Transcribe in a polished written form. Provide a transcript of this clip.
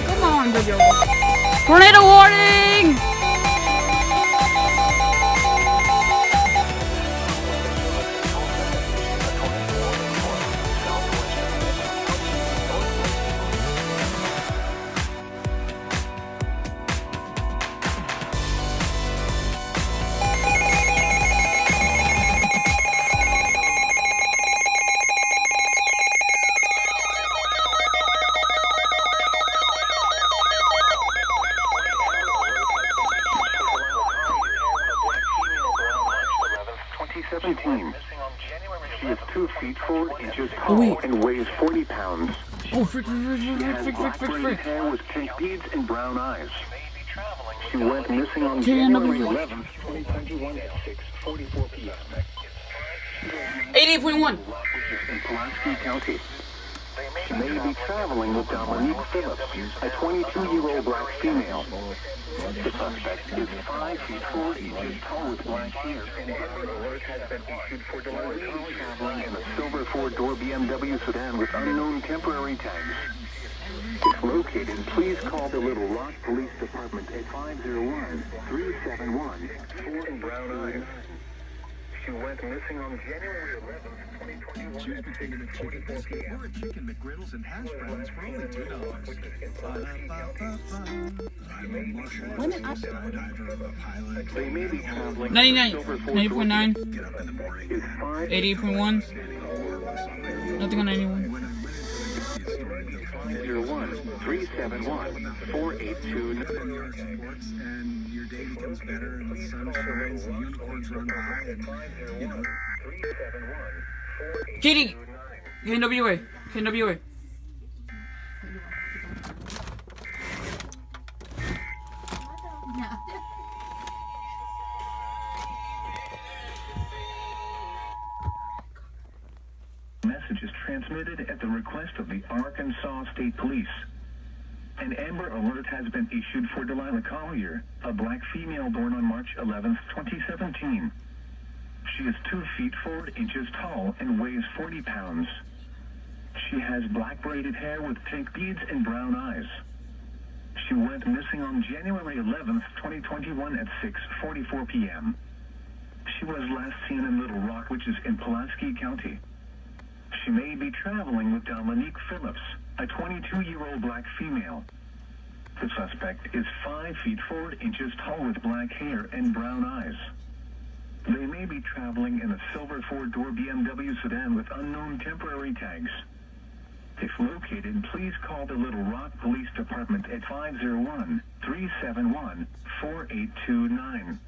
Come on, baby. Tornado warning! She is 2 feet 4 inches tall and weighs 40 pounds. Oh, frick. Hair with pink beads and brown eyes. She went missing on January 11th, 2021 at 6:44 p.m. 88.1. In Pulaski County. She may be traveling with Dominique Phillips, a 22-year-old black female. The suspect is 5 feet 4 inches tall with black hair. An Amber Alert has been issued for traveling in a silver four-door BMW sedan with unknown temporary tags. If located, please call the Little Rock Police Department at 501-371-4 in Brown Eyes. She went missing on January 11th, 2021. Choose between a chicken biscuit or a chicken McGriddles and hash browns for only $2. I'm a martial arts skydiver, a pilot. They may be traveling 99, 90.9, Get up in the morning. 88.1, nothing on 91. 501-371-482. And your day becomes better and the sun shines and unicorns run by and, you know. Katie! KNWA. KNWA. Message is transmitted at the request of the Arkansas State Police. An Amber Alert has been issued for Delilah Collier, a black female born on March 11th, 2017. She is 2 feet 4 inches tall and weighs 40 pounds. She has black braided hair with pink beads and brown eyes. She went missing on January 11th, 2021 at 6:44 p.m. She was last seen in Little Rock, which is in Pulaski County. She may be traveling with Dominique Phillips, a 22-year-old black female. The suspect is 5 feet 4 inches tall with black hair and brown eyes. They may be traveling in a silver four-door BMW sedan with unknown temporary tags. If located, please call the Little Rock Police Department at 501-371-4829.